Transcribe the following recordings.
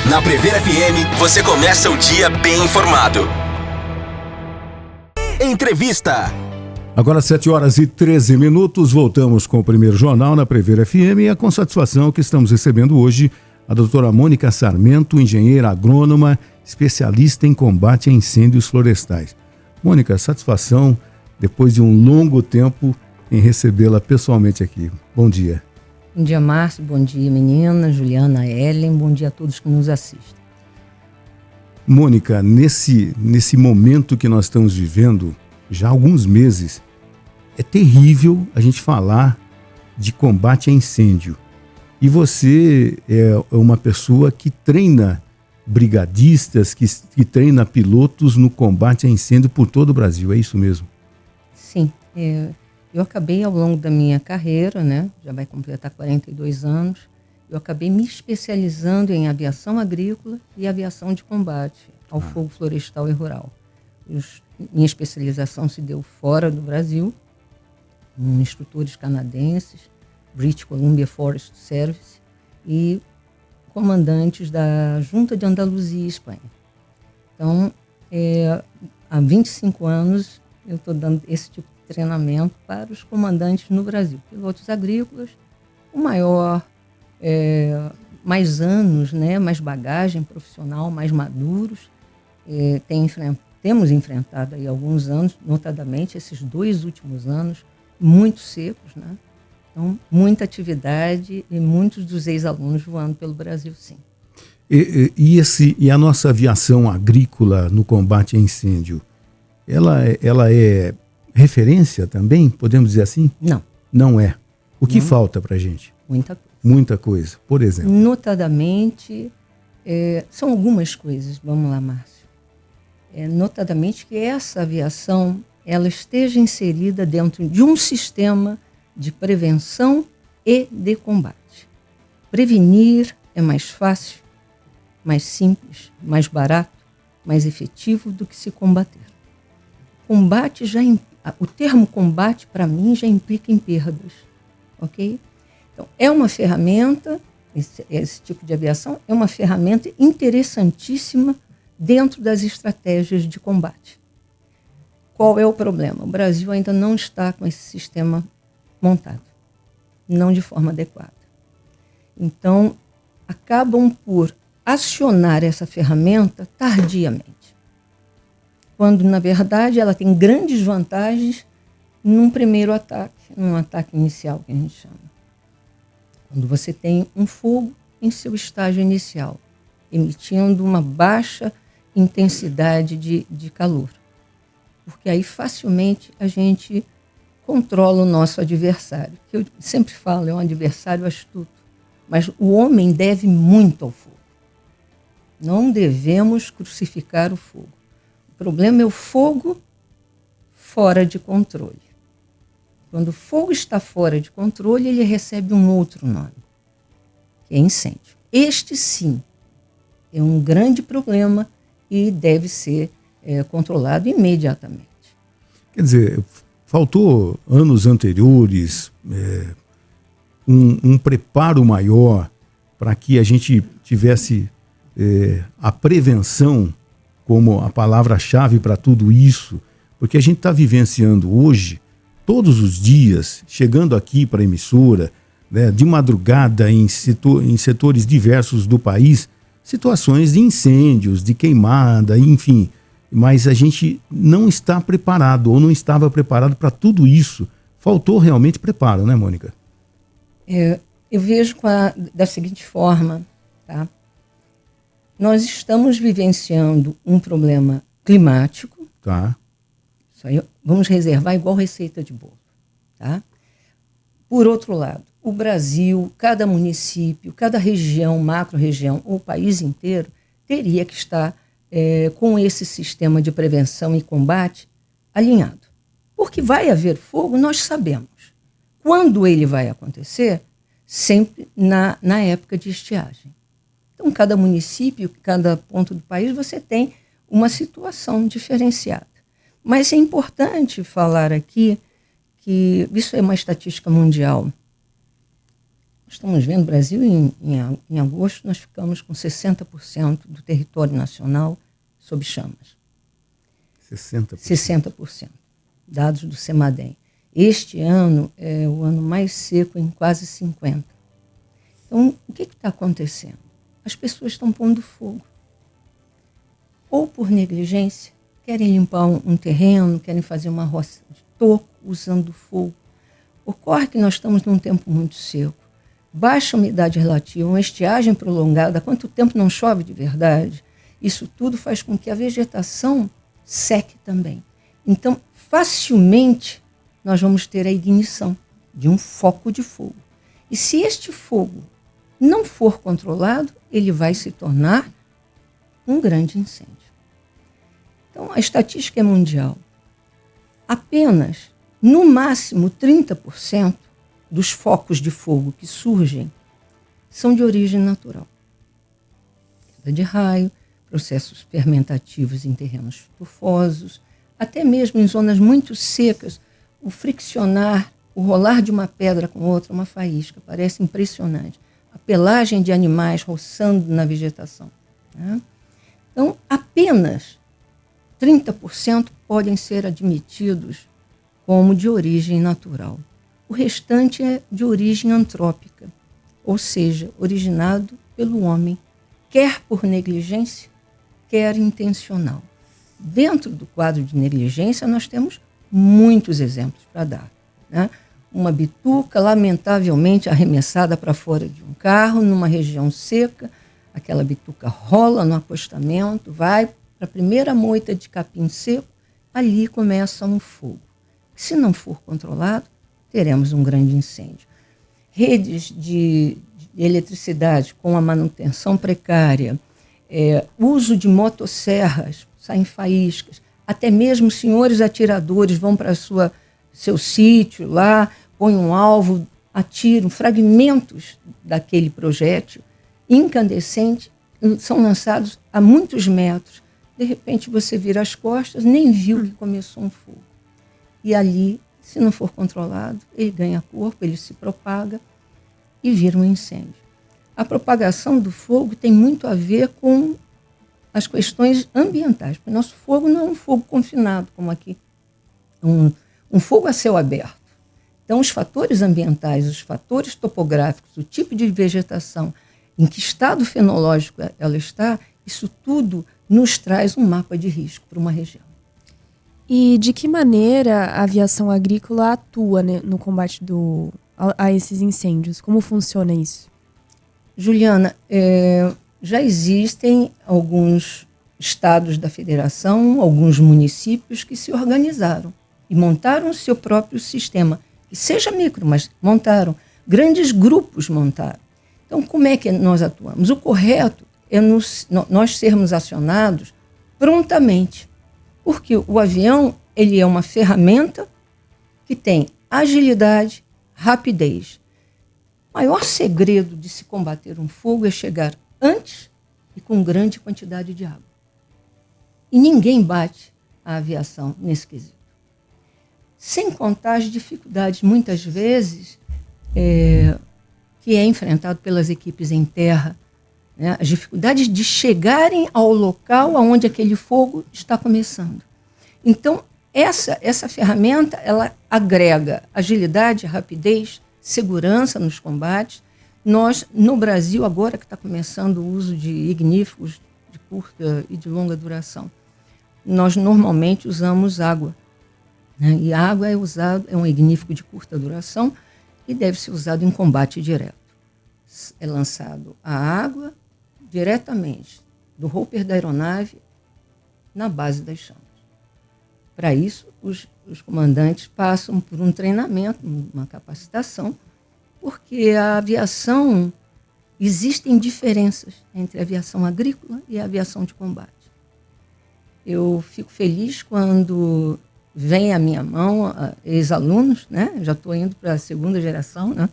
Na Prever FM, você começa o dia bem informado. Entrevista. Agora 7h13, voltamos com o primeiro jornal na Prever FM e é com satisfação que estamos recebendo hoje a doutora Mônica Sarmento, engenheira agrônoma, especialista em combate a incêndios florestais. Mônica, satisfação depois de um longo tempo em recebê-la pessoalmente aqui. Bom dia. Bom dia, Márcio. Bom dia, menina, Juliana, Ellen. Bom dia a todos que nos assistem. Mônica, nesse momento que nós estamos vivendo, já há alguns meses, é terrível a gente falar de combate a incêndio. E você é uma pessoa que treina brigadistas, que treina pilotos no combate a incêndio por todo o Brasil, é isso mesmo? Sim, eu acabei ao longo da minha carreira, né, já vai completar 42 anos, eu acabei me especializando em aviação agrícola e aviação de combate ao fogo florestal e rural. Minha especialização se deu fora do Brasil, com instrutores canadenses, British Columbia Forest Service e comandantes da Junta de Andaluzia e Espanha. Então, há 25 anos eu estou dando esse tipo de treinamento para os comandantes no Brasil. Pilotos agrícolas, com mais anos, né, mais bagagem profissional, mais maduros, temos enfrentado aí alguns anos, notadamente esses 2 últimos anos, muito secos, né? Então, muita atividade e muitos dos ex-alunos voando pelo Brasil, sim. E a nossa aviação agrícola no combate a incêndio, ela é referência também, podemos dizer assim? Não. Não é. O que falta para a gente? Muita coisa. Muita coisa, por exemplo. Notadamente, são algumas coisas, vamos lá, Márcio. Notadamente que essa aviação ela esteja inserida dentro de um sistema de prevenção e de combate. Prevenir é mais fácil, mais simples, mais barato, mais efetivo do que se combater. Combate o termo combate, para mim, já implica em perdas, ok? Então, é uma ferramenta, esse tipo de aviação é uma ferramenta interessantíssima dentro das estratégias de combate. Qual é o problema? O Brasil ainda não está com esse sistema montado, não de forma adequada. Então, acabam por acionar essa ferramenta tardiamente, quando, na verdade, ela tem grandes vantagens num primeiro ataque, num ataque inicial, que a gente chama. Quando você tem um fogo em seu estágio inicial, emitindo uma baixa intensidade de calor. Porque aí facilmente a gente controla o nosso adversário. Que eu sempre falo, é um adversário astuto. Mas o homem deve muito ao fogo. Não devemos crucificar o fogo. O problema é o fogo fora de controle. Quando o fogo está fora de controle, ele recebe um outro nome, que é incêndio. Este, sim, é um grande problema e deve ser controlado imediatamente. Quer dizer, faltou anos anteriores um preparo maior para que a gente tivesse a prevenção como a palavra-chave para tudo isso, porque a gente está vivenciando hoje, todos os dias, chegando aqui para a emissora, né, de madrugada em setores diversos do país, situações de incêndios, de queimada, enfim, mas a gente não está preparado ou não estava preparado para tudo isso. Faltou realmente preparo, né, Mônica? Eu vejo da seguinte forma, tá? Nós estamos vivenciando um problema climático. Tá. Isso aí vamos reservar igual receita de bolo, tá? Por outro lado, o Brasil, cada município, cada região, macro-região, ou o país inteiro, teria que estar com esse sistema de prevenção e combate alinhado. Porque vai haver fogo, nós sabemos. Quando ele vai acontecer? Sempre na época de estiagem. Então, cada município, cada ponto do país, você tem uma situação diferenciada. Mas é importante falar aqui que isso é uma estatística mundial. estamos vendo, o Brasil, em agosto, nós ficamos com 60% do território nacional sob chamas. 60%. 60%, dados do CEMADEM. Este ano é o ano mais seco em quase 50. Então, o que está acontecendo? As pessoas estão pondo fogo. Ou por negligência, querem limpar um terreno, querem fazer uma roça de toco usando fogo. Ocorre que nós estamos num tempo muito seco, baixa umidade relativa, uma estiagem prolongada, há quanto tempo não chove de verdade? Isso tudo faz com que a vegetação seque também. Então, facilmente, nós vamos ter a ignição de um foco de fogo. E se este fogo não for controlado, ele vai se tornar um grande incêndio. Então, a estatística é mundial. Apenas, no máximo, 30% dos focos de fogo que surgem são de origem natural. Queda de raio, processos fermentativos em terrenos tufosos, até mesmo em zonas muito secas, o friccionar, o rolar de uma pedra com outra, uma faísca, parece impressionante. A pelagem de animais roçando na vegetação. Né? Então, apenas 30% podem ser admitidos como de origem natural. O restante é de origem antrópica, ou seja, originado pelo homem, quer por negligência, quer intencional. Dentro do quadro de negligência, nós temos muitos exemplos para dar. Né? Uma bituca, lamentavelmente, arremessada para fora de um carro, numa região seca, aquela bituca rola no acostamento, vai para a primeira moita de capim seco, ali começa um fogo. Se não for controlado, teremos um grande incêndio. Redes de eletricidade com a manutenção precária, uso de motosserras, saem faíscas, até mesmo senhores atiradores vão para seu sítio lá, põem um alvo, atiram fragmentos daquele projétil incandescente, são lançados a muitos metros. De repente você vira as costas, nem viu que começou um fogo. E ali, se não for controlado, ele ganha corpo, ele se propaga e vira um incêndio. A propagação do fogo tem muito a ver com as questões ambientais, porque nosso fogo não é um fogo confinado, como aqui, um fogo a céu aberto. Então, os fatores ambientais, os fatores topográficos, o tipo de vegetação, em que estado fenológico ela está, isso tudo nos traz um mapa de risco para uma região. E de que maneira a aviação agrícola atua, né, no combate a esses incêndios? Como funciona isso? Juliana, já existem alguns estados da federação, alguns municípios que se organizaram e montaram o seu próprio sistema, que seja micro, mas montaram. Grandes grupos montaram. Então, como é que nós atuamos? O correto é nós sermos acionados prontamente, porque o avião ele é uma ferramenta que tem agilidade, rapidez. O maior segredo de se combater um fogo é chegar antes e com grande quantidade de água. E ninguém bate a aviação nesse quesito. Sem contar as dificuldades, muitas vezes, que é enfrentado pelas equipes em terra, né? As dificuldades de chegarem ao local onde aquele fogo está começando. Então, essa ferramenta, ela agrega agilidade, rapidez, segurança nos combates. Nós, no Brasil, agora que está começando o uso de ignífugos de curta e de longa duração, nós normalmente usamos água. Né? E a água é um ignífugo de curta duração e deve ser usado em combate direto. É lançado a água diretamente do hopper da aeronave na base das chamas. Para isso, os comandantes passam por um treinamento, uma capacitação, porque a aviação, existem diferenças entre a aviação agrícola e a aviação de combate. Eu fico feliz quando vem à minha mão ex-alunos, né? Já estou indo para a segunda geração, né?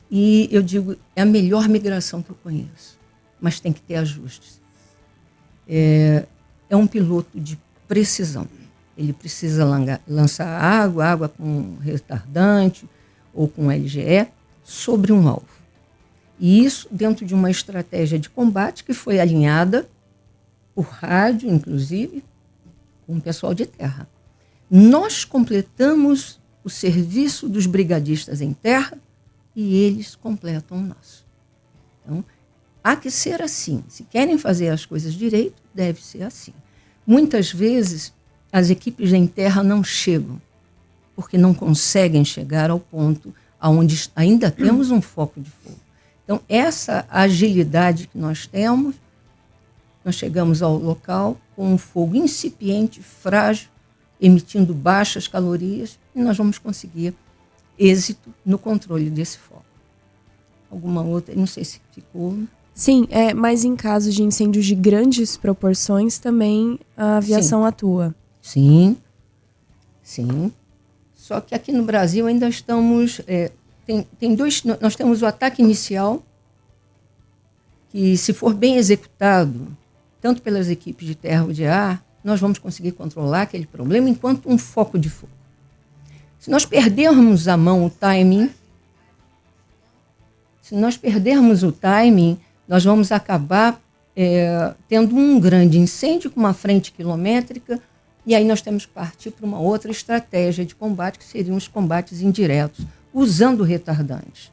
E eu digo, é a melhor migração que eu conheço, mas tem que ter ajustes. É um piloto de precisão. Ele precisa lançar água com retardante ou com LGE sobre um alvo. E isso dentro de uma estratégia de combate que foi alinhada por rádio, inclusive, com o pessoal de terra. Nós completamos o serviço dos brigadistas em terra e eles completam o nosso. Então, há que ser assim. Se querem fazer as coisas direito, deve ser assim. Muitas vezes, as equipes em terra não chegam, porque não conseguem chegar ao ponto onde ainda temos um foco de fogo. Então, essa agilidade que nós temos, nós chegamos ao local com um fogo incipiente, frágil, emitindo baixas calorias, e nós vamos conseguir êxito no controle desse fogo. Alguma outra? Não sei se ficou... Sim, mas em casos de incêndios de grandes proporções também a aviação atua. Sim, sim. Só que aqui no Brasil ainda estamos... nós temos o ataque inicial, que se for bem executado, tanto pelas equipes de terra ou de ar, nós vamos conseguir controlar aquele problema enquanto um foco de fogo. Se nós perdermos a mão, o timing, nós vamos acabar tendo um grande incêndio com uma frente quilométrica, e aí nós temos que partir para uma outra estratégia de combate, que seriam os combates indiretos, usando retardantes.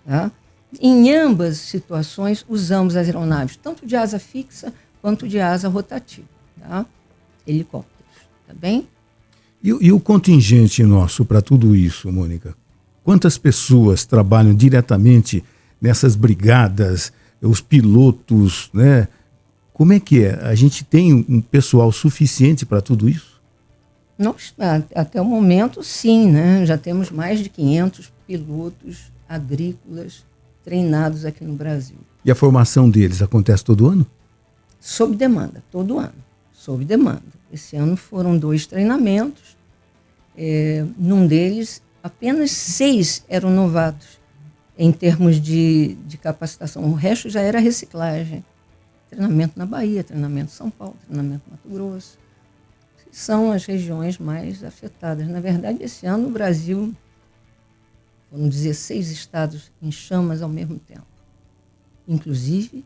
Tá? Em ambas situações, usamos as aeronaves, tanto de asa fixa quanto de asa rotativa. Tá? Helicópteros, tá bem? E o contingente nosso para tudo isso, Mônica? Quantas pessoas trabalham diretamente nessas brigadas, os pilotos, né? Como é que é? A gente tem um pessoal suficiente para tudo isso? Nós, até o momento, sim, né? Já temos mais de 500 pilotos agrícolas treinados aqui no Brasil. E a formação deles acontece todo ano? Sob demanda, todo ano, sob demanda. Esse ano foram 2 treinamentos, num deles apenas 6 eram novatos em termos de capacitação, o resto já era reciclagem. Treinamento na Bahia, treinamento em São Paulo, treinamento no Mato Grosso. São as regiões mais afetadas. Na verdade, esse ano o Brasil, foram 16 estados em chamas ao mesmo tempo. Inclusive,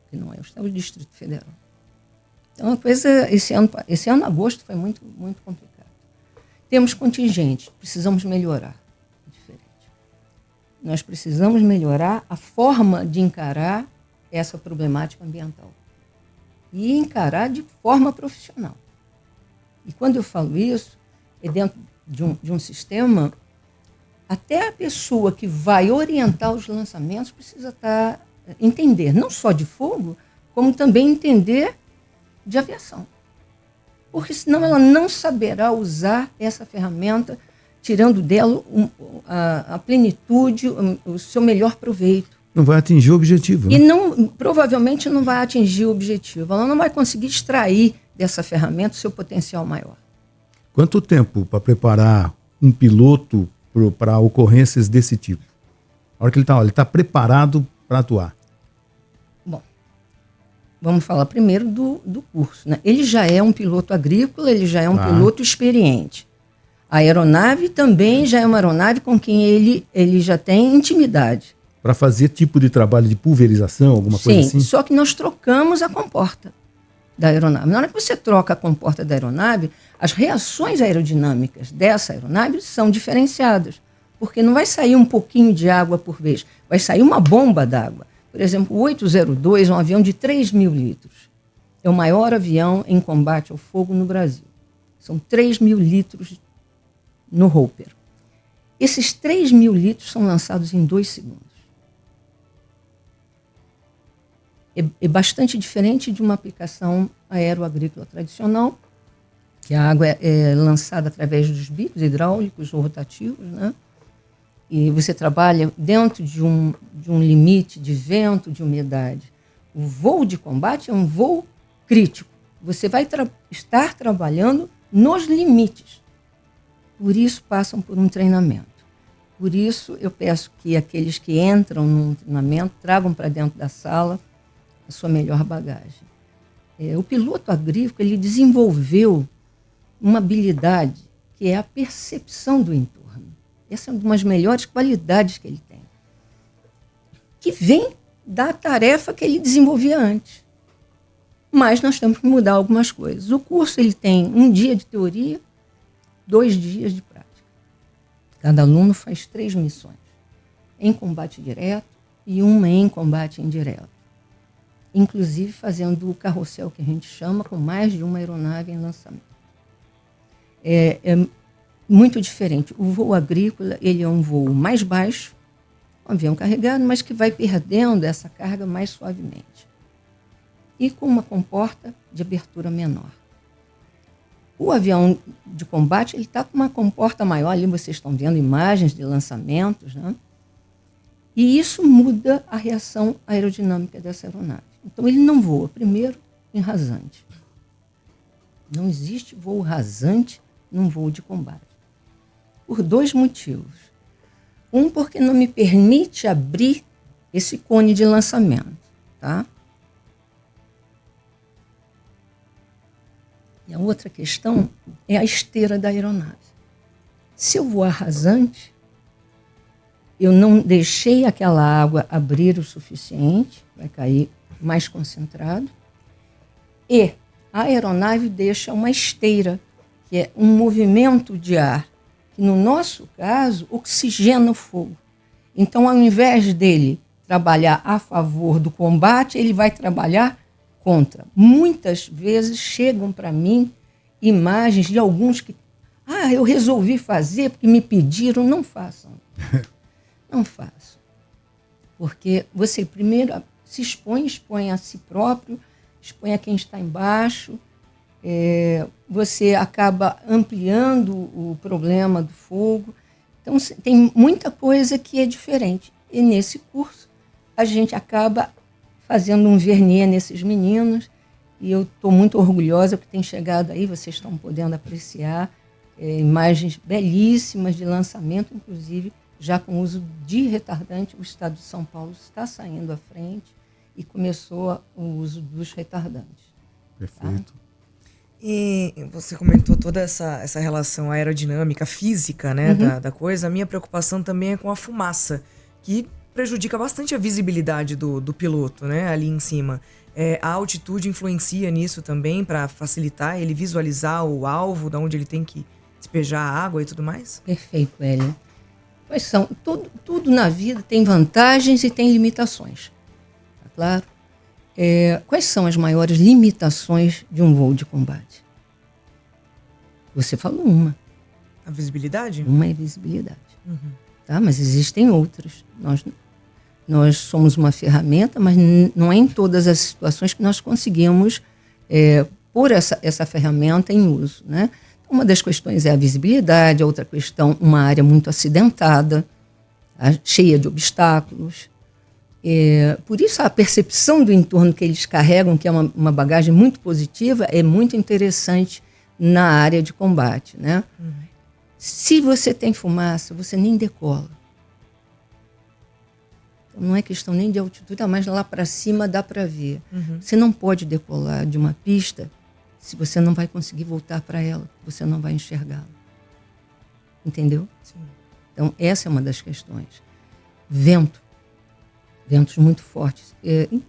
que não é o estado do Distrito Federal. Então, a coisa, esse ano, agosto, foi muito, muito complicado. Temos contingente, precisamos melhorar. Diferente. Nós precisamos melhorar a forma de encarar essa problemática ambiental. E encarar de forma profissional. E quando eu falo isso, é dentro de um sistema, até a pessoa que vai orientar os lançamentos precisa entender, não só de fogo, como também entender de aviação. Porque senão ela não saberá usar essa ferramenta, tirando dela a plenitude, o seu melhor proveito. Não vai atingir o objetivo. Né? E provavelmente não vai atingir o objetivo. Ela não vai conseguir extrair dessa ferramenta o seu potencial maior. Quanto tempo para preparar um piloto para ocorrências desse tipo? A hora que ele está preparado para atuar. Bom, vamos falar primeiro do curso. Né? Ele já é um piloto agrícola, ele já é um piloto experiente. A aeronave também já é uma aeronave com quem ele já tem intimidade. Para fazer tipo de trabalho de pulverização, alguma coisa assim? Sim, só que nós trocamos a comporta da aeronave. Na hora que você troca a comporta da aeronave, as reações aerodinâmicas dessa aeronave são diferenciadas, porque não vai sair um pouquinho de água por vez, vai sair uma bomba d'água. Por exemplo, o 802 é um avião de 3.000 litros. É o maior avião em combate ao fogo no Brasil. São 3.000 litros no Hopper. Esses 3.000 litros são lançados em 2 segundos. É bastante diferente de uma aplicação aeroagrícola tradicional, que a água é lançada através dos bicos hidráulicos ou rotativos, né? E você trabalha dentro de um limite de vento, de umidade. O voo de combate é um voo crítico. Você vai estar trabalhando nos limites. Por isso passam por um treinamento. Por isso eu peço que aqueles que entram num treinamento tragam para dentro da sala a sua melhor bagagem. O piloto agrícola ele desenvolveu uma habilidade que é a percepção do entorno. Essa é uma das melhores qualidades que ele tem. que vem da tarefa que ele desenvolvia antes. Mas nós temos que mudar algumas coisas. O curso ele tem 1 dia de teoria, 2 dias de prática. Cada aluno faz 3 missões, em combate direto e uma em combate indireto. Inclusive fazendo o carrossel, que a gente chama, com mais de uma aeronave em lançamento. É muito diferente. O voo agrícola ele é um voo mais baixo, um avião carregado, mas que vai perdendo essa carga mais suavemente. E com uma comporta de abertura menor. O avião de combate ele está com uma comporta maior, ali vocês estão vendo imagens de lançamentos, né? E isso muda a reação aerodinâmica dessa aeronave. Então ele não voa, primeiro, em rasante. Não existe voo rasante num voo de combate. Por 2 motivos. Um, porque não me permite abrir esse cone de lançamento, tá? E a outra questão é a esteira da aeronave. Se eu voar rasante, eu não deixei aquela água abrir o suficiente, vai cair mais concentrado, e a aeronave deixa uma esteira, que é um movimento de ar, que no nosso caso oxigena o fogo. Então, ao invés dele trabalhar a favor do combate, ele vai trabalhar contra. Muitas vezes chegam para mim imagens de alguns que eu resolvi fazer porque me pediram. Não façam. Não façam. Porque você primeiro se expõe a si próprio, expõe a quem está embaixo, você acaba ampliando o problema do fogo. Então, tem muita coisa que é diferente. E nesse curso, a gente acaba fazendo um vernier nesses meninos, e eu estou muito orgulhosa porque tem chegado aí, vocês estão podendo apreciar imagens belíssimas de lançamento, inclusive já com uso de retardante. O estado de São Paulo está saindo à frente e começou o uso dos retardantes. Perfeito. Tá? E você comentou toda essa relação aerodinâmica, física, né, da coisa. A minha preocupação também é com a fumaça, que prejudica bastante a visibilidade do piloto, né, ali em cima. A altitude influencia nisso também para facilitar ele visualizar o alvo, de onde ele tem que despejar a água e tudo mais? Perfeito, Hélio. Quais são? Tudo na vida tem vantagens e tem limitações. Tá claro? Quais são as maiores limitações de um voo de combate? Você falou uma. A visibilidade? Uma é a visibilidade. Tá? Mas existem outras. Nós somos uma ferramenta, mas não é em todas as situações que nós conseguimos pôr essa ferramenta em uso, né? Uma das questões é a visibilidade, a outra questão, uma área muito acidentada, tá? Cheia de obstáculos. Por isso, a percepção do entorno que eles carregam, que é uma bagagem muito positiva, é muito interessante na área de combate, né? Se você tem fumaça, você nem decola. Então, não é questão nem de altitude, mas lá para cima dá para ver. Você não pode decolar de uma pista se você não vai conseguir voltar para ela, você não vai enxergá-la. Entendeu? Sim. Então, essa é uma das questões. Ventos muito fortes. Em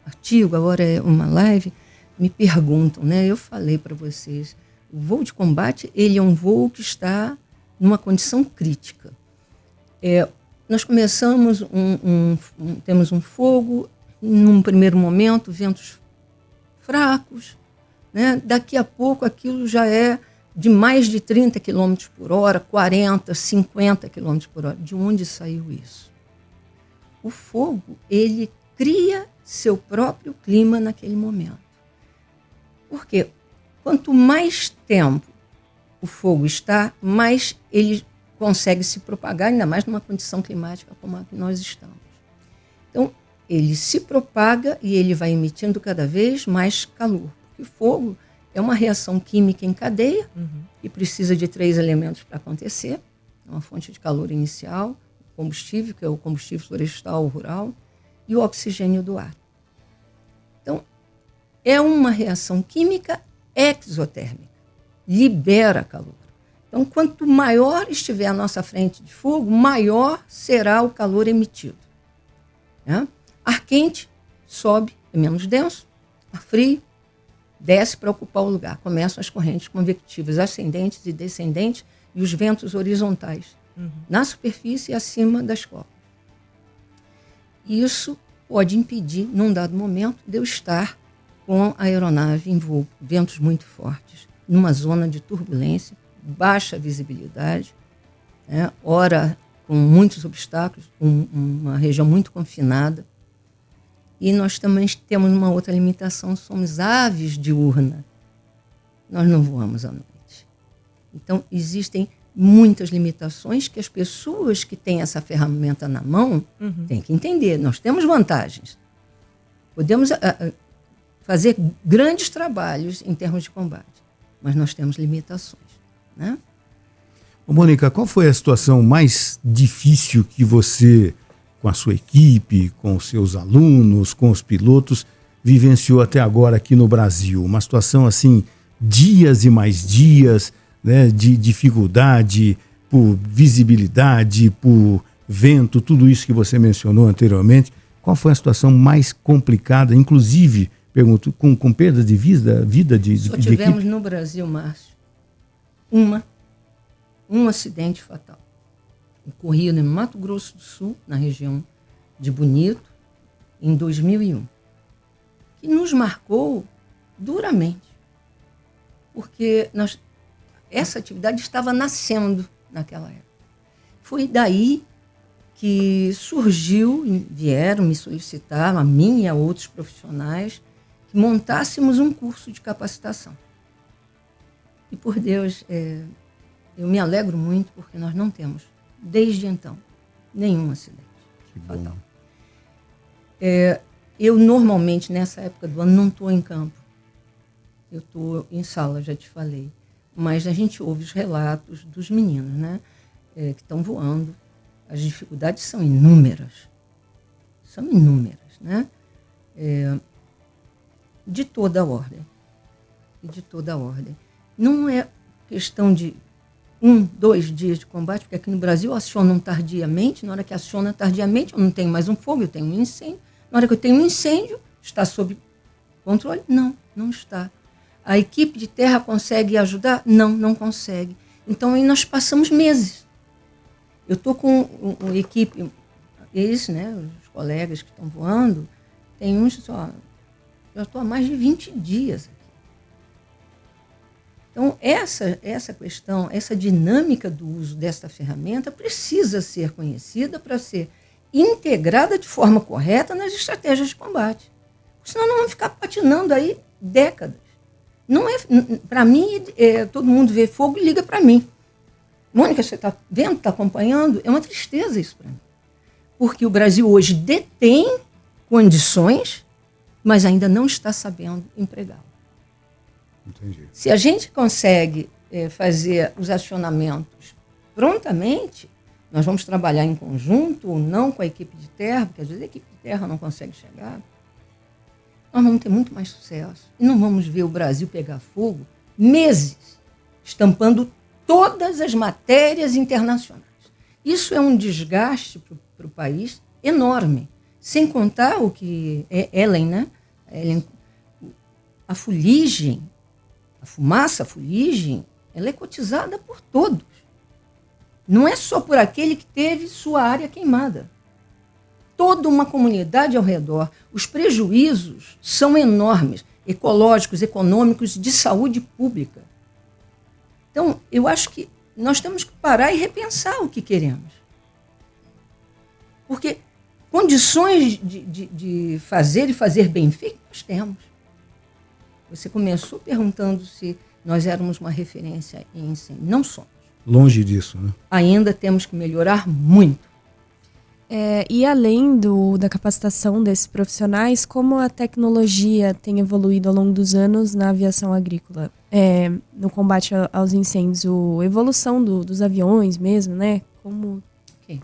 artigo, agora é uma live, me perguntam, né? Eu falei para vocês, o voo de combate, ele é um voo que está numa condição crítica. Nós começamos, temos um fogo, num primeiro momento, ventos fracos, né? Daqui a pouco aquilo já é de mais de 30 km por hora, 40, 50 km por hora. De onde saiu isso? O fogo, ele cria seu próprio clima naquele momento. Porque quanto mais tempo o fogo está, mais ele consegue se propagar, ainda mais numa condição climática como a que nós estamos. Então, ele se propaga e ele vai emitindo cada vez mais calor. Porque o fogo é uma reação química em cadeia e precisa de 3 elementos para acontecer. Uma fonte de calor inicial, o combustível, que é o combustível florestal rural, e o oxigênio do ar. Então, é uma reação química exotérmica. Libera calor. Então, quanto maior estiver a nossa frente de fogo, maior será o calor emitido. Né? Ar quente sobe, é menos denso. Ar frio desce para ocupar o lugar. Começam as correntes convectivas ascendentes e descendentes e os ventos horizontais na superfície e acima das copas. Isso pode impedir, num dado momento, de eu estar com a aeronave em voo, ventos muito fortes, numa zona de turbulência, baixa visibilidade, né? Ora com muitos obstáculos, uma região muito confinada. E nós também temos uma outra limitação, somos aves diurna. Nós não voamos à noite. Então, existem muitas limitações que as pessoas que têm essa ferramenta na mão têm que entender. Nós temos vantagens. Podemos fazer grandes trabalhos em termos de combate, mas nós temos limitações. Né? Ô, Mônica, qual foi a situação mais difícil que você, com a sua equipe, com os seus alunos, com os pilotos, vivenciou até agora aqui no Brasil? Uma situação assim, dias e mais dias, né, de dificuldade, por visibilidade, por vento, tudo isso que você mencionou anteriormente. Qual foi a situação mais complicada, inclusive, pergunto, com perda de vida de Só de tivemos equipe? no Brasil, Márcio, um acidente fatal. Ocorrido em Mato Grosso do Sul, na região de Bonito, em 2001, que nos marcou duramente, porque essa atividade estava nascendo naquela época. Foi daí que vieram me solicitar, a mim e a outros profissionais, que montássemos um curso de capacitação. E, por Deus, eu me alegro muito porque nós não temos, desde então, nenhum acidente fatal. Eu, normalmente, nessa época do ano, não estou em campo. Eu estou em sala, já te falei. Mas a gente ouve os relatos dos meninos, né, que estão voando. As dificuldades são inúmeras. São inúmeras, né? De toda a ordem. E de toda a ordem. Não é questão de 2 dias de combate, porque aqui no Brasil acionam tardiamente. Na hora que aciona tardiamente, eu não tenho mais um fogo, eu tenho um incêndio. Na hora que eu tenho um incêndio, está sob controle? Não, não está. A equipe de terra consegue ajudar? Não, não consegue. Então, aí nós passamos meses. Eu estou com uma equipe, eles, né, os colegas que estão voando, tem uns só. Eu estou há mais de 20 dias aqui. Então, essa questão, essa dinâmica do uso dessa ferramenta precisa ser conhecida para ser integrada de forma correta nas estratégias de combate. Senão, nós vamos ficar patinando aí décadas. Não é, para mim, todo mundo vê fogo e liga para mim. Mônica, você está vendo, está acompanhando? É uma tristeza isso para mim. Porque o Brasil hoje detém condições, mas ainda não está sabendo empregá-las. Entendi. Se a gente consegue fazer os acionamentos prontamente, nós vamos trabalhar em conjunto ou não com a equipe de terra, porque às vezes a equipe de terra não consegue chegar. Nós vamos ter muito mais sucesso. E não vamos ver o Brasil pegar fogo meses, estampando todas as matérias internacionais. Isso é um desgaste para o país enorme. Sem contar o que Ellen, né? A fuligem, a fumaça, a fuligem, ela é cotizada por todos. Não é só por aquele que teve sua área queimada. Toda uma comunidade ao redor. Os prejuízos são enormes, ecológicos, econômicos, de saúde pública. Então, eu acho que nós temos que parar e repensar o que queremos. Porque condições de fazer e fazer bem feito, nós temos. Você começou perguntando se nós éramos uma referência em incêndio. Não somos. Longe disso, né? Ainda temos que melhorar muito. E além da capacitação desses profissionais, como a tecnologia tem evoluído ao longo dos anos na aviação agrícola? No combate aos incêndios, a evolução dos aviões mesmo, né? Como... Okay.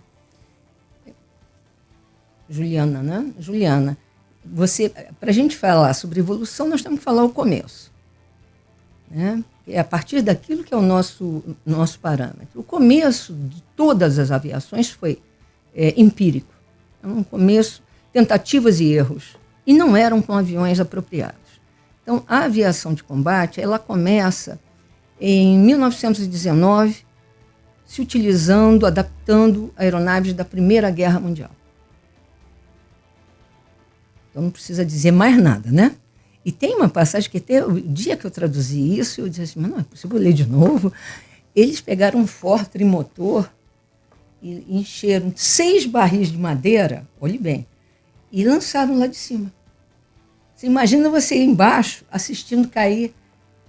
Juliana, né? Juliana, para a gente falar sobre evolução, nós temos que falar o começo. né? É a partir daquilo que é o nosso parâmetro. O começo de todas as aviações foi empírico. Um começo, tentativas e erros. E não eram com aviões apropriados. Então, a aviação de combate, ela começa em 1919, se utilizando, adaptando aeronaves da Primeira Guerra Mundial. Então, não precisa dizer mais nada, né? E tem uma passagem que até o dia que eu traduzi isso, eu disse assim, mas não é possível ler de novo. Eles pegaram um Ford trimotor e encheram 6 barris de madeira, olhe bem, e lançaram lá de cima. Você imagina você embaixo assistindo cair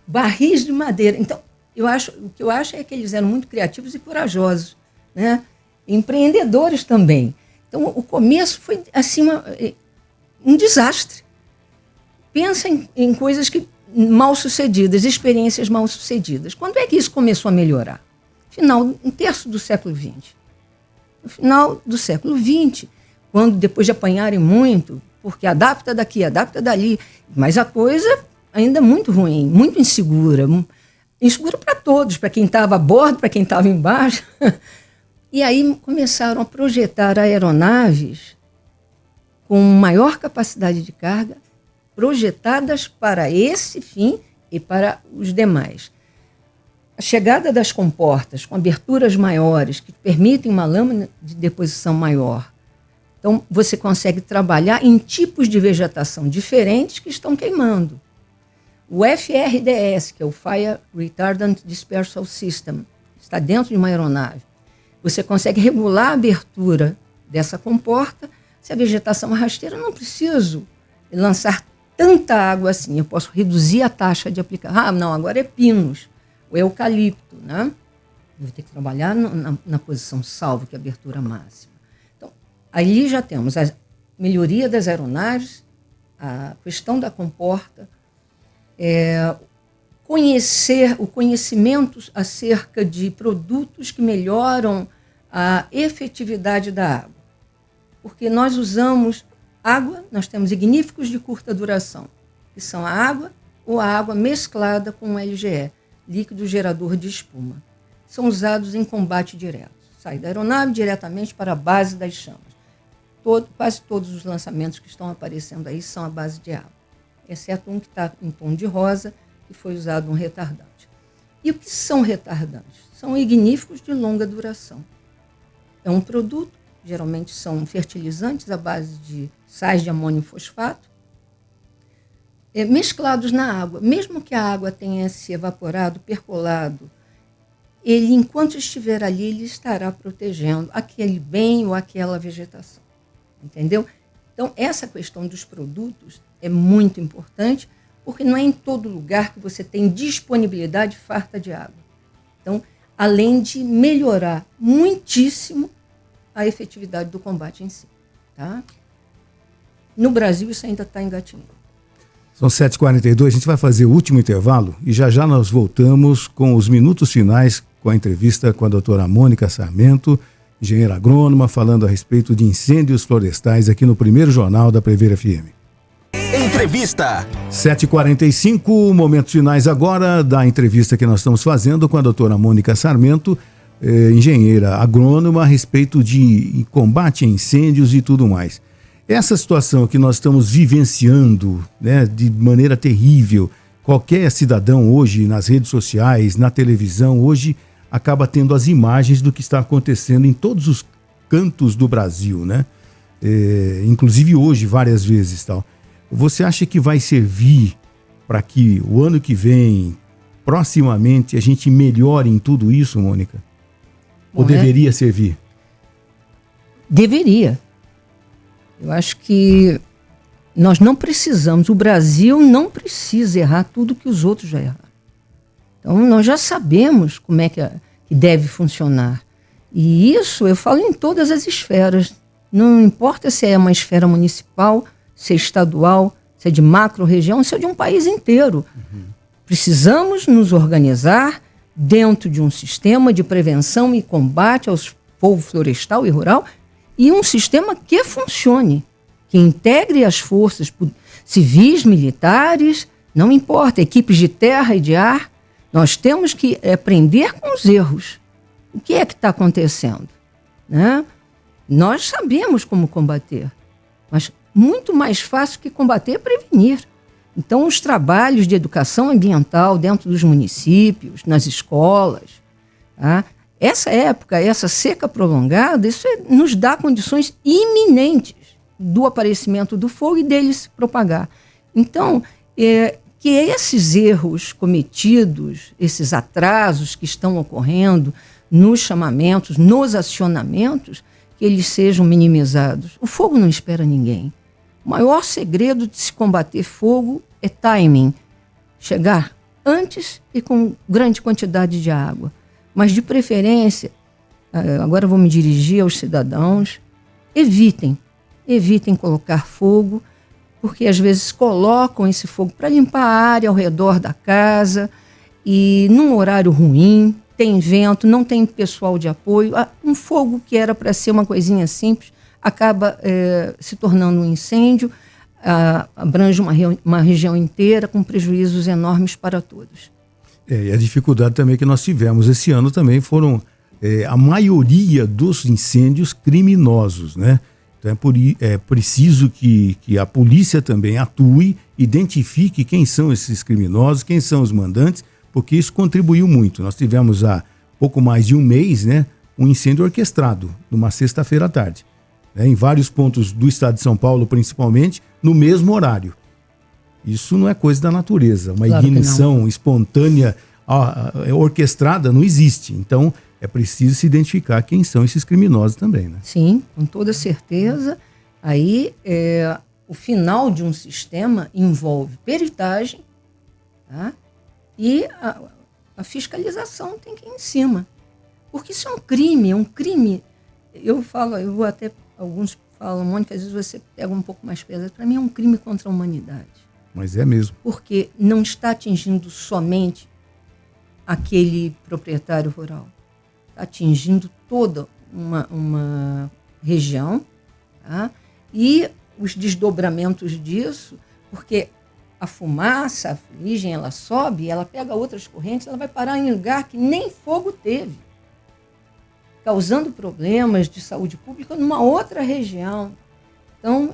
barris de madeira. Então, o que eu acho é que eles eram muito criativos e corajosos, né? Empreendedores também. Então, o começo foi assim, um desastre. Pensa em coisas mal sucedidas, experiências mal sucedidas. Quando é que isso começou a melhorar? Um terço do século XX. No final do século XX, quando depois de apanharem muito, porque adapta daqui, adapta dali, mas a coisa ainda muito ruim, muito insegura. Insegura para todos, para quem estava a bordo, para quem estava embaixo. E aí começaram a projetar aeronaves com maior capacidade de carga, projetadas para esse fim e para os demais. A chegada das comportas com aberturas maiores, que permitem uma lâmina de deposição maior. Então, você consegue trabalhar em tipos de vegetação diferentes que estão queimando. O FRDS, que é o Fire Retardant Dispersal System, está dentro de uma aeronave. Você consegue regular a abertura dessa comporta. Se a vegetação é rasteira, eu não preciso lançar tanta água assim. Eu posso reduzir a taxa de aplicação. Não, agora é pinos, o eucalipto, né? Eu vou ter que trabalhar na posição salvo, que é a abertura máxima. Então, aí já temos a melhoria das aeronaves, a questão da comporta, o conhecimento acerca de produtos que melhoram a efetividade da água. Porque nós usamos água, nós temos igníficos de curta duração, que são a água ou a água mesclada com o LGE, líquido gerador de espuma. São usados em combate direto. Sai da aeronave diretamente para a base das chamas. Quase todos os lançamentos que estão aparecendo aí são à base de água, exceto um que está em tom de rosa, que foi usado um retardante. E o que são retardantes? São igníficos de longa duração. É um produto, geralmente são fertilizantes à base de sais de amônio fosfato, mesclados na água. Mesmo que a água tenha se evaporado, percolado, ele, enquanto estiver ali, ele estará protegendo aquele bem ou aquela vegetação. Entendeu? Então, essa questão dos produtos é muito importante, porque não é em todo lugar que você tem disponibilidade farta de água. Então, além de melhorar muitíssimo a efetividade do combate em si. Tá? No Brasil, isso ainda está engatinhando. São 7h42, a gente vai fazer o último intervalo e já nós voltamos com os minutos finais com a entrevista com a doutora Mônica Sarmento, engenheira agrônoma, falando a respeito de incêndios florestais aqui no primeiro jornal da Prever FM. Entrevista. 7h45, momentos finais agora da entrevista que nós estamos fazendo com a doutora Mônica Sarmento, engenheira agrônoma, a respeito de combate a incêndios e tudo mais. Essa situação que nós estamos vivenciando, né, de maneira terrível, qualquer cidadão hoje nas redes sociais, na televisão, hoje acaba tendo as imagens do que está acontecendo em todos os cantos do Brasil, né? Inclusive hoje, várias vezes, tal. Você acha que vai servir para que o ano que vem, proximamente, a gente melhore em tudo isso, Mônica? Ou deveria servir? Deveria. Eu acho que nós não precisamos, o Brasil não precisa errar tudo que os outros já erraram. Então, nós já sabemos como é que deve funcionar. E isso eu falo em todas as esferas. Não importa se é uma esfera municipal, se é estadual, se é de macro-região, se é de um país inteiro. Precisamos nos organizar dentro de um sistema de prevenção e combate ao fogo florestal e rural e um sistema que funcione, que integre as forças civis, militares, não importa, equipes de terra e de ar, Nós temos que aprender com os erros. O que é que está acontecendo? Né? Nós sabemos como combater, mas muito mais fácil que combater é prevenir. Então, os trabalhos de educação ambiental dentro dos municípios, nas escolas, tá? Essa época, essa seca prolongada, isso nos dá condições iminentes do aparecimento do fogo e dele se propagar. Então, que esses erros cometidos, esses atrasos que estão ocorrendo nos chamamentos, nos acionamentos, que eles sejam minimizados. O fogo não espera ninguém. O maior segredo de se combater fogo é timing. Chegar antes e com grande quantidade de água. Mas, de preferência, agora vou me dirigir aos cidadãos, evitem colocar fogo, porque às vezes colocam esse fogo para limpar a área ao redor da casa e num horário ruim, tem vento, não tem pessoal de apoio. Um fogo que era para ser uma coisinha simples acaba se tornando um incêndio, abrange uma região inteira com prejuízos enormes para todos. E a dificuldade também que nós tivemos esse ano também foram a maioria dos incêndios criminosos, né? Então é preciso que a polícia também atue, identifique quem são esses criminosos, quem são os mandantes, porque isso contribuiu muito. Nós tivemos há pouco mais de um mês, né, um incêndio orquestrado, numa sexta-feira à tarde, né, em vários pontos do estado de São Paulo, principalmente, no mesmo horário. Isso não é coisa da natureza. Uma ignição espontânea, orquestrada, não existe. Então, é preciso se identificar quem são esses criminosos também, né? Sim, com toda certeza. Aí, o final de um sistema envolve peritagem, tá? E a fiscalização tem que ir em cima. Porque isso é um crime, alguns falam, Mônica, às vezes você pega um pouco mais pesado. Para mim é um crime contra a humanidade. Mas é mesmo. Porque não está atingindo somente aquele proprietário rural. Está atingindo toda uma região, tá? E os desdobramentos disso, porque a fumaça, a fuligem, ela sobe, ela pega outras correntes, ela vai parar em lugar que nem fogo teve, causando problemas de saúde pública numa outra região. Então,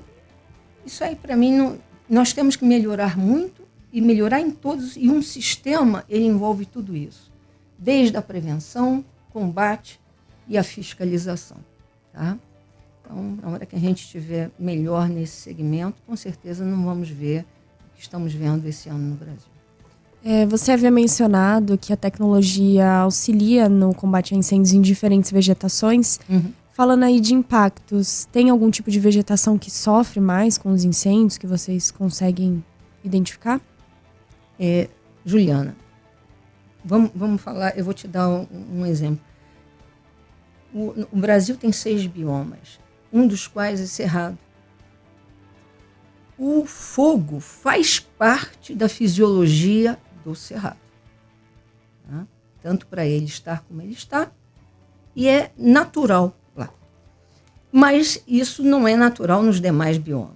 isso aí para mim, nós temos que melhorar muito e melhorar em todos, e um sistema, ele envolve tudo isso, desde a prevenção, combate e a fiscalização, tá? Então, na hora que a gente estiver melhor nesse segmento, com certeza não vamos ver o que estamos vendo esse ano no Brasil. Você havia mencionado que a tecnologia auxilia no combate a incêndios em diferentes vegetações. Uhum. Falando aí de impactos, tem algum tipo de vegetação que sofre mais com os incêndios que vocês conseguem identificar? Juliana, vamos falar, eu vou te dar um exemplo. O Brasil tem 6 biomas, um dos quais é cerrado. O fogo faz parte da fisiologia do cerrado, tá? Tanto para ele estar como ele está, e é natural lá. Mas isso não é natural nos demais biomas,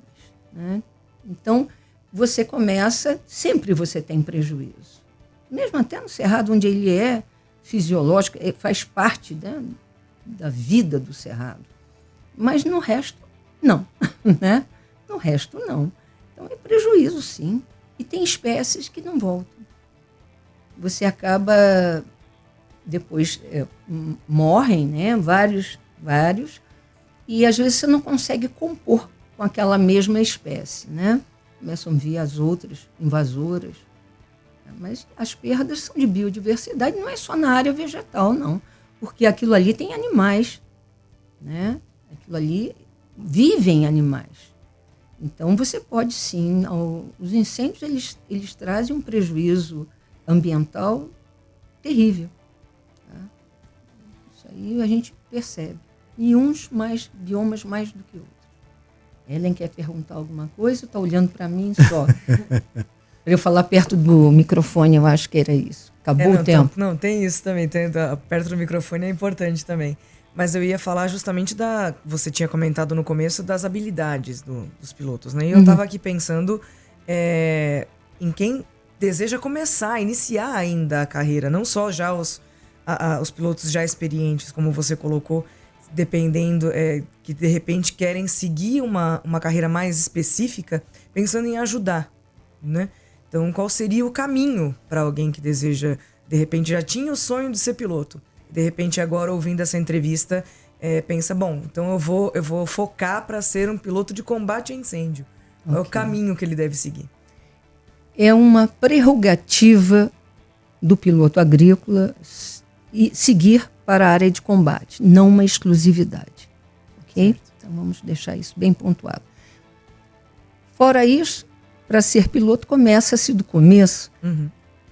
né? Então, você começa, sempre você tem prejuízo. Mesmo até no cerrado, onde ele é fisiológico, faz parte, né, da vida do cerrado. Mas no resto, não. Né? No resto, não. Então, é prejuízo, sim. E tem espécies que não voltam. Você acaba, depois, morrem, né, vários, e às vezes você não consegue compor com aquela mesma espécie, né? Começam a vir as outras invasoras. Mas as perdas são de biodiversidade, não é só na área vegetal, não. Porque aquilo ali tem animais, né? Aquilo ali vivem animais. Então, você pode sim... Os incêndios, eles trazem um prejuízo ambiental terrível. Tá? Isso aí a gente percebe. E biomas mais do que outros. Ellen quer perguntar alguma coisa? Está olhando para mim só. Para eu falar perto do microfone, eu acho que era isso. Acabou o tempo. Não, tem isso também. Perto do microfone é importante também. Mas eu ia falar justamente você tinha comentado no começo das habilidades dos pilotos, né? E eu estava aqui pensando em quem deseja começar, iniciar ainda a carreira, não só já os pilotos já experientes, como você colocou, dependendo, que de repente querem seguir uma carreira mais específica, pensando em ajudar, né? Então, qual seria o caminho para alguém que deseja, de repente já tinha o sonho de ser piloto, de repente agora ouvindo essa entrevista, pensa, bom, então eu vou focar para ser um piloto de combate a incêndio. Qual é o caminho que ele deve seguir? É uma prerrogativa do piloto agrícola seguir para a área de combate, não uma exclusividade. Ok? Certo. Então vamos deixar isso bem pontuado. Fora isso, para ser piloto, começa-se do começo. Uhum.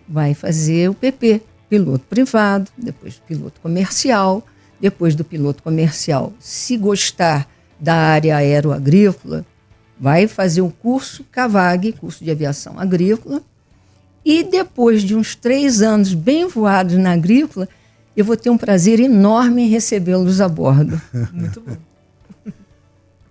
Vai fazer o PP, piloto privado, depois piloto comercial, depois do piloto comercial, se gostar da área aeroagrícola, vai fazer o curso CAVAG, curso de aviação agrícola, e depois de uns 3 anos bem voados na agrícola, eu vou ter um prazer enorme em recebê-los a bordo. Muito bom.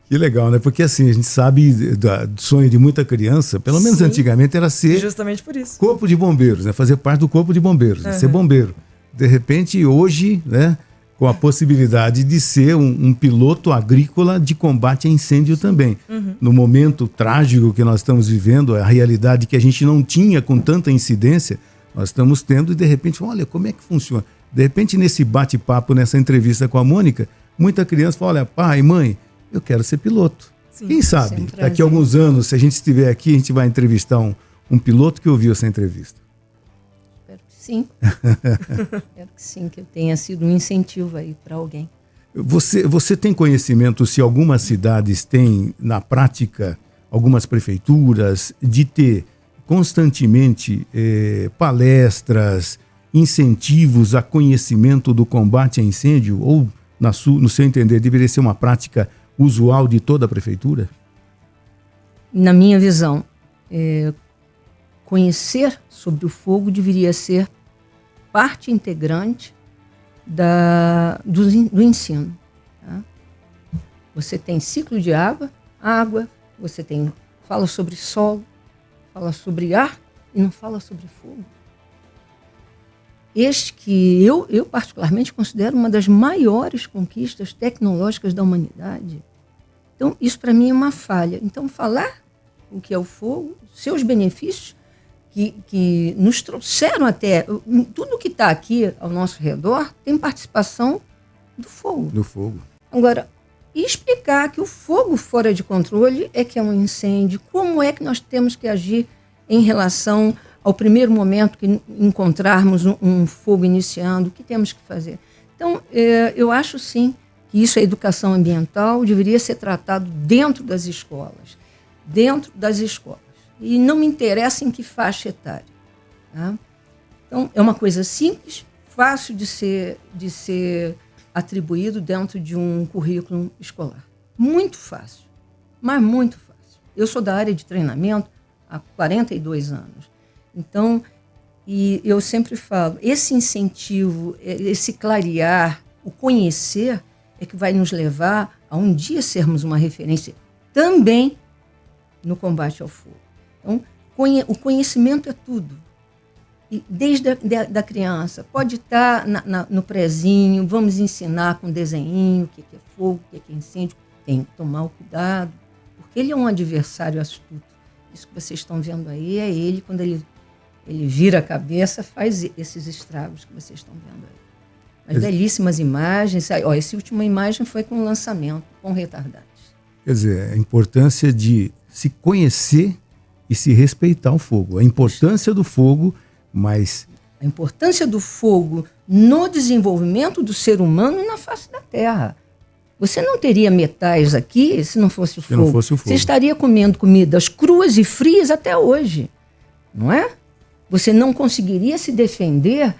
Que legal, né? Porque assim, a gente sabe do sonho de muita criança, pelo menos Sim, antigamente era ser justamente por isso. corpo de bombeiros, né? Fazer parte do corpo de bombeiros, né? Ser bombeiro. De repente, hoje, né? Com a possibilidade de ser um piloto agrícola de combate a incêndio também. Uhum. No momento trágico que nós estamos vivendo, a realidade que a gente não tinha com tanta incidência, nós estamos tendo e de repente, olha, como é que funciona? De repente, nesse bate-papo, nessa entrevista com a Mônica, muita criança fala, olha, pai, mãe, eu quero ser piloto. Sim, quem sabe, daqui a alguns anos, se a gente estiver aqui, a gente vai entrevistar um piloto que ouviu essa entrevista. Espero que sim. Espero que sim, que eu tenha sido um incentivo aí para alguém. Você tem conhecimento se algumas cidades têm, na prática, algumas prefeituras, de ter constantemente palestras, incentivos a conhecimento do combate a incêndio? Ou, no seu entender, deveria ser uma prática usual de toda a prefeitura? Na minha visão, conhecer sobre o fogo deveria ser parte integrante do ensino. Tá? Você tem ciclo de água, você fala sobre solo, fala sobre ar e não fala sobre fogo. Este que eu particularmente considero uma das maiores conquistas tecnológicas da humanidade. Então, isso para mim é uma falha. Então, falar o que é o fogo, seus benefícios, que nos trouxeram até... Tudo que está aqui ao nosso redor tem participação do fogo. Do fogo. Agora, explicar que o fogo fora de controle é que é um incêndio, como é que nós temos que agir em relação ao primeiro momento que encontrarmos um fogo iniciando, o que temos que fazer? Então, eu acho sim que isso, a educação ambiental, deveria ser tratado dentro das escolas. Dentro das escolas. E não me interessa em que faixa etária. Tá? Então, é uma coisa simples, fácil de ser atribuído dentro de um currículo escolar. Muito fácil, mas muito fácil. Eu sou da área de treinamento há 42 anos. Então, e eu sempre falo, esse incentivo, esse clarear, o conhecer, é que vai nos levar a um dia sermos uma referência também no combate ao fogo. Então, o conhecimento é tudo. E desde a criança, pode estar no prezinho, vamos ensinar com desenhinho o que é fogo, o que é incêndio. Tem que tomar o cuidado, porque ele é um adversário astuto. Isso que vocês estão vendo aí é ele, quando ele vira a cabeça, faz esses estragos que vocês estão vendo aí. Mas belíssimas imagens. Essa última imagem foi com lançamento, com retardantes. Quer dizer, a importância de se conhecer e se respeitar o fogo. A importância do fogo, mas... A importância do fogo no desenvolvimento do ser humano na face da Terra. Você não teria metais aqui se não fosse o fogo. Não fosse o fogo. Você estaria comendo comidas cruas e frias até hoje, não é? Você não conseguiria se defender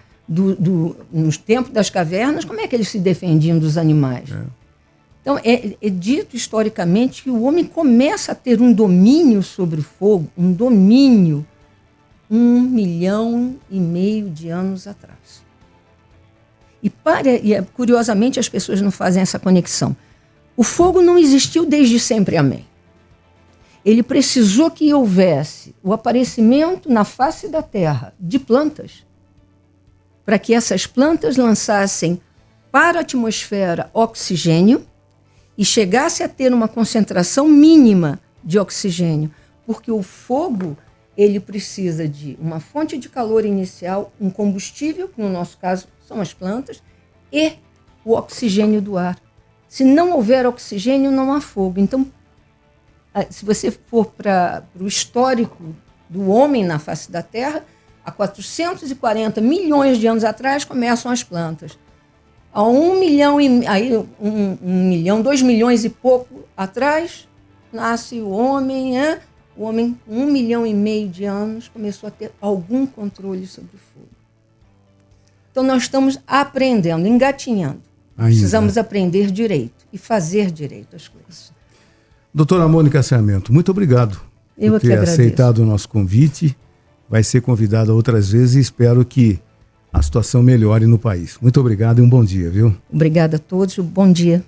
nos tempos das cavernas. Como é que eles se defendiam dos animais? Então, é dito historicamente que o homem começa a ter um domínio sobre o fogo, um domínio 1,5 milhão de anos atrás. E curiosamente as pessoas não fazem essa conexão. O fogo não existiu desde sempre, amém. ele precisou que houvesse o aparecimento na face da Terra de plantas, para que essas plantas lançassem para a atmosfera oxigênio e chegasse a ter uma concentração mínima de oxigênio, porque o fogo ele precisa de uma fonte de calor inicial, um combustível, que no nosso caso são as plantas, e o oxigênio do ar. Se não houver oxigênio, não há fogo. Então, se você for para o histórico do homem na face da Terra, há 440 milhões de anos atrás começam as plantas. Há 1 milhão, 2 milhões e pouco atrás, nasce o homem. O homem, com 1,5 milhão de anos, começou a ter algum controle sobre o fogo. Então, nós estamos aprendendo, engatinhando. Precisamos aprender direito e fazer direito as coisas. Doutora Mônica Sarmento, muito obrigado por ter aceitado o nosso convite. Vai ser convidada outras vezes e espero que a situação melhore no país. Muito obrigado e um bom dia, viu? Obrigada a todos, bom dia.